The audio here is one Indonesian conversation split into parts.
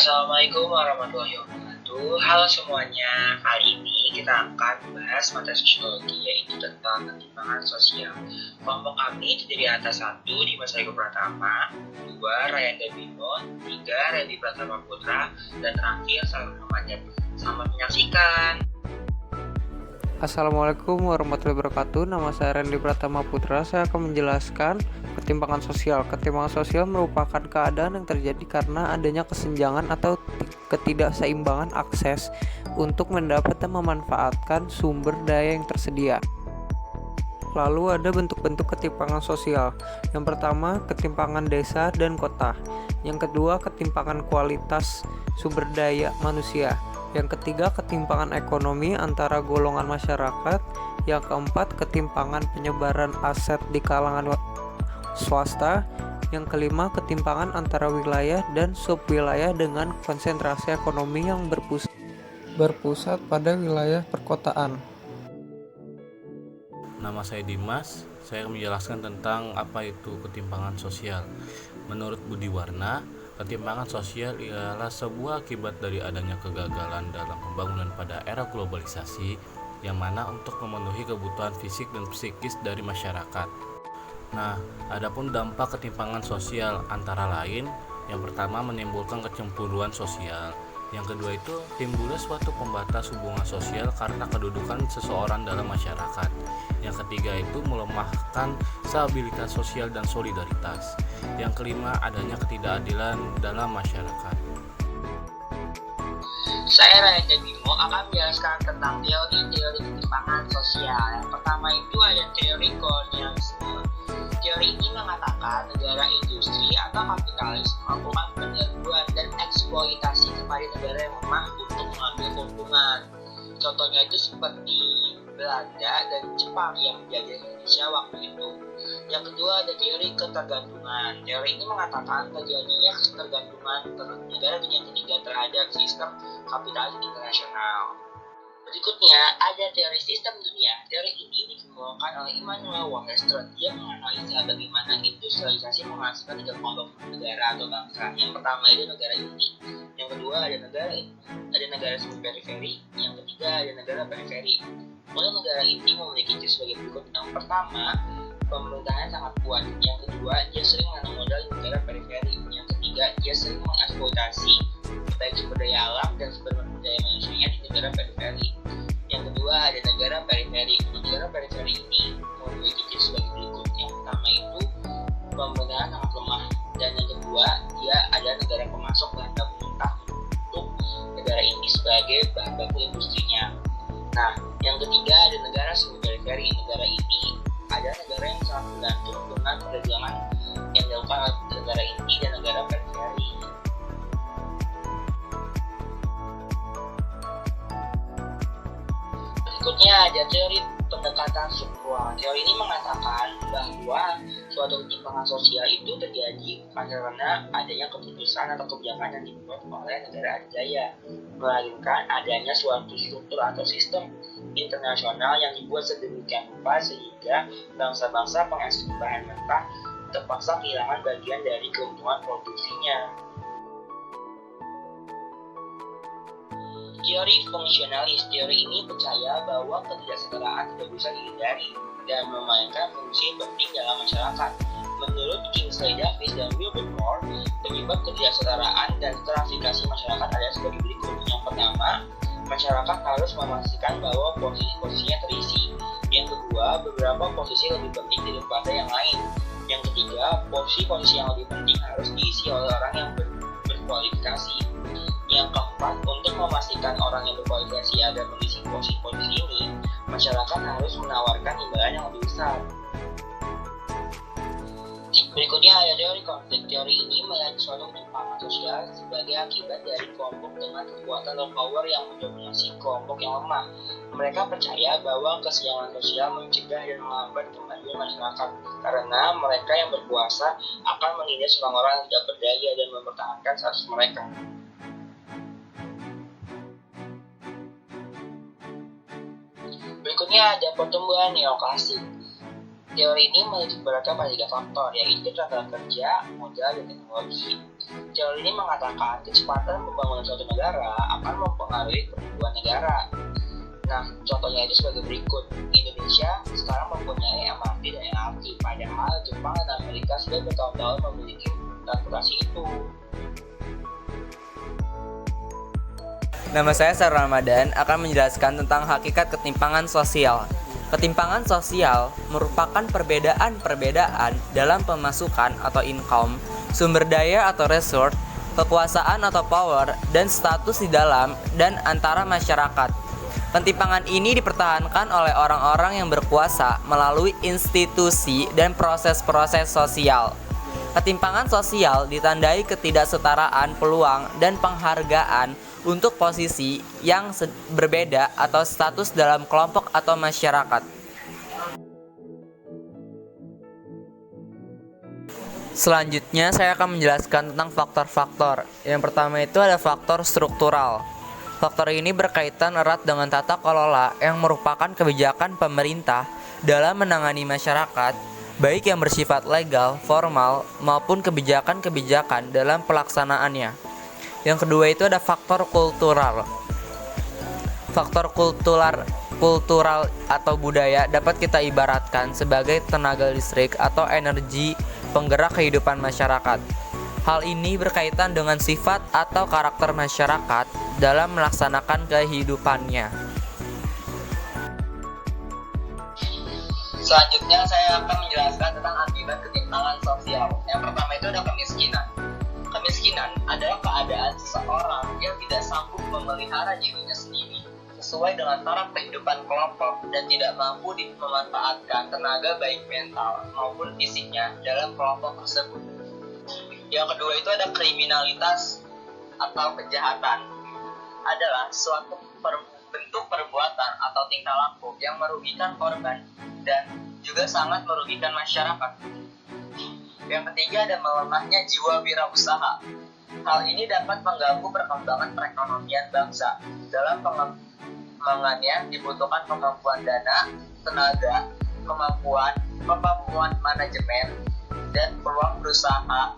Assalamualaikum warahmatullahi wabarakatuh. Halo semuanya, kali ini kita akan membahas mata sosiologi, yaitu tentang ketimpangan sosial. Kelompok kami terdiri atas 1. Dimas Ego Pratama, 2. Rayanda Bimo, 3. Randy Pratama Putra, dan terakhir Salam Muhammad. Selamat menyaksikan. Assalamualaikum warahmatullahi wabarakatuh. Nama saya Randy Pratama Putra. Saya akan menjelaskan ketimpangan sosial. Ketimpangan sosial merupakan keadaan yang terjadi karena adanya kesenjangan atau ketidakseimbangan akses untuk mendapat dan memanfaatkan sumber daya yang tersedia. Lalu ada bentuk-bentuk ketimpangan sosial. Yang pertama, ketimpangan desa dan kota. Yang kedua, ketimpangan kualitas sumber daya manusia. Yang ketiga, ketimpangan ekonomi antara golongan masyarakat. Yang keempat, ketimpangan penyebaran aset di kalangan swasta. Yang kelima, ketimpangan antara wilayah dan subwilayah dengan konsentrasi ekonomi yang berpusat pada wilayah perkotaan. Nama saya Dimas, saya akan menjelaskan tentang apa itu ketimpangan sosial. Menurut Budi Warna, ketimpangan sosial ialah sebuah akibat dari adanya kegagalan dalam pembangunan pada era globalisasi yang mana untuk memenuhi kebutuhan fisik dan psikis dari masyarakat. Nah, adapun dampak ketimpangan sosial antara lain, yang pertama menimbulkan kecemburuan sosial. Yang kedua itu timbulnya suatu pembatas hubungan sosial karena kedudukan seseorang dalam masyarakat. Yang ketiga itu melemahkan stabilitas sosial dan solidaritas. Yang kelima adanya ketidakadilan dalam masyarakat. Saya Rayanda Bimo akan menjelaskan tentang teori-teori ketimpangan sosial. Yang pertama itu ada teori kolonialisme. Teori ini mengatakan negara industri atau kapitalis melakukan penyerbuan dan eksploitasi kepada negara yang lemah untuk mengambil keuntungan. Contohnya itu seperti Belanda dan Jepang yang menjajah Indonesia waktu itu. Yang kedua ada teori ketergantungan. Teori ini mengatakan terjadinya ketergantungan negara dunia ketiga terhadap sistem kapitalis internasional. Berikutnya ada teori sistem dunia. Teori ini dikemukakan oleh Immanuel Wallerstein. Dia menganalisa bagaimana industrialisasi menghasilkan 3 kelompok negara atau bangsa. Yang pertama itu negara inti. Yang kedua ada negara semi periferi. Yang ketiga ada negara periferi. Untuk negara inti memiliki ciri sebagai berikut. Yang pertama, pemerintahannya sangat kuat. Yang kedua, dia sering menanam modal di negara periferi. Yang ketiga, dia sering mengeksploitasi baik sumber daya alam dan sumber daya manusianya di negara periferi. Yang kedua ada negara periferi. Untuk negara periferi ini memiliki ciri sebagai berikut. Yang pertama itu pemerintahan sangat lemah, dan yang kedua dia ada negara pemasok bahan baku mentah untuk negara ini sebagai bahan baku industrinya. Nah, yang ketiga ada negara semi periferi. Negara ini ada negara yang sangat bergantung dengan perdagangan yang dilakukan oleh negara inti dan negara periferi. Berikutnya ada teori pendekatan struktural. Teori ini mengatakan bahwa suatu ketimpangan sosial itu terjadi karena adanya keputusan atau kebijakan yang dibuat oleh negara adidaya, melainkan adanya suatu struktur atau sistem internasional yang dibuat sedemikian rupa sehingga bangsa-bangsa penghasil bahan mentah terpaksa kehilangan bagian dari keuntungan produksinya. Teori fungsionalis. Teori ini percaya bahwa ketidaksetaraan tidak bisa dihindari dan memainkan fungsi penting dalam masyarakat. Menurut Kingsley Davis dan Wilbur Moore, penyebab ketidaksetaraan dan stratifikasi masyarakat ada sebagai berikut. Yang pertama, masyarakat harus memastikan bahwa posisi-posisinya terisi. Yang kedua, beberapa posisi lebih penting daripada yang lain. Yang ketiga, posisi-posisi yang lebih penting harus diisi oleh orang yang berkualifikasi. Yang keempat, untuk memastikan orang yang berkualifikasi agar mengisi posisi-posisi ini, masyarakat harus menawarkan imbalan yang lebih besar. Berikutnya ada teori konflik. Teori ini melihat suatu ketimpangan sosial sebagai akibat dari kelompok dengan kekuatan atau power yang mendominasi kelompok yang lemah. Mereka percaya bahwa kesenjangan sosial mencegah dan menghambat kemajuan masyarakat karena mereka yang berkuasa akan menindas orang-orang yang tidak berdaya dan mempertahankan status mereka. Berikutnya ada pertumbuhan neoklasik. Teori ini menitik beratkan pada 3 faktor, yaitu tenaga kerja, modal, dan teknologi. Teori ini mengatakan kecepatan pembangunan suatu negara akan mempengaruhi pertumbuhan negara. Nah, contohnya itu sebagai berikut. Indonesia sekarang mempunyai MRT dan LRT, padahal Jepang dan Amerika sudah bertahun-tahun memiliki transportasi itu. Nama saya Sarul Ramadan akan menjelaskan tentang hakikat ketimpangan sosial. Ketimpangan sosial merupakan perbedaan-perbedaan dalam pemasukan atau income, sumber daya atau resource, kekuasaan atau power, dan status di dalam dan antara masyarakat. Ketimpangan ini dipertahankan oleh orang-orang yang berkuasa melalui institusi dan proses-proses sosial. Ketimpangan sosial ditandai ketidaksetaraan peluang dan penghargaan untuk posisi yang berbeda atau status dalam kelompok atau masyarakat. Selanjutnya saya akan menjelaskan tentang faktor-faktor. Yang pertama itu ada faktor struktural. Faktor ini berkaitan erat dengan tata kelola yang merupakan kebijakan pemerintah dalam menangani masyarakat, baik yang bersifat legal, formal, maupun kebijakan-kebijakan dalam pelaksanaannya. Yang kedua itu ada faktor kultural. Faktor kultural atau budaya dapat kita ibaratkan sebagai tenaga listrik atau energi penggerak kehidupan masyarakat. Hal ini berkaitan dengan sifat atau karakter masyarakat dalam melaksanakan kehidupannya. Selanjutnya saya akan menjelaskan tentang akibat ketimpangan sosial. Yang pertama itu ada kemiskinan. Kemiskinan adalah keadaan seseorang yang tidak sanggup memelihara dirinya sendiri sesuai dengan taraf kehidupan kelompok dan tidak mampu memanfaatkan tenaga baik mental maupun fisiknya dalam kelompok tersebut. Yang kedua itu ada kriminalitas atau kejahatan. Adalah suatu bentuk perbuatan atau tingkah laku yang merugikan korban dan juga sangat merugikan masyarakat. Yang ketiga ada melemahnya jiwa wirausaha. Hal ini dapat mengganggu perkembangan perekonomian bangsa. Dalam pengembangannya dibutuhkan kemampuan dana, tenaga, kemampuan manajemen, dan peluang berusaha,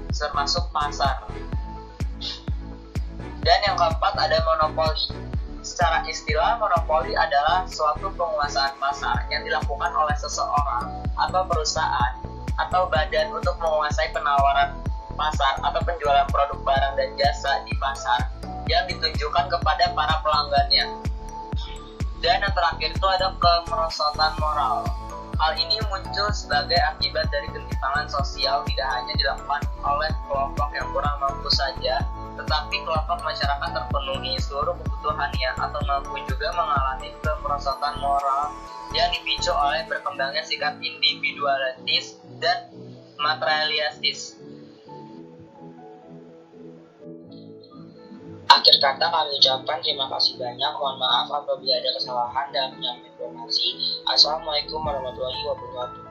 termasuk pasar. Dan yang keempat ada monopoli. Secara istilah, monopoli adalah suatu penguasaan pasar yang dilakukan oleh seseorang atau perusahaan atau badan untuk menguasai penawaran pasar atau penjualan produk barang dan jasa di pasar yang ditunjukkan kepada para pelanggannya. Dan yang terakhir itu ada kemerosotan moral. Hal ini muncul sebagai akibat dari ketimpangan sosial tidak hanya dilakukan oleh kelompok yang kurang mampu saja, tetapi kelompok masyarakat terpenuhi seluruh kebutuhannya atau mampu juga mengalami kemerosotan moral yang dipicu oleh berkembangnya sikap individualistis dan materialistis. Akhir kata kami ucapkan terima kasih banyak. Mohon maaf apabila ada kesalahan dalam menyampaikan informasi. Assalamualaikum warahmatullahi wabarakatuh.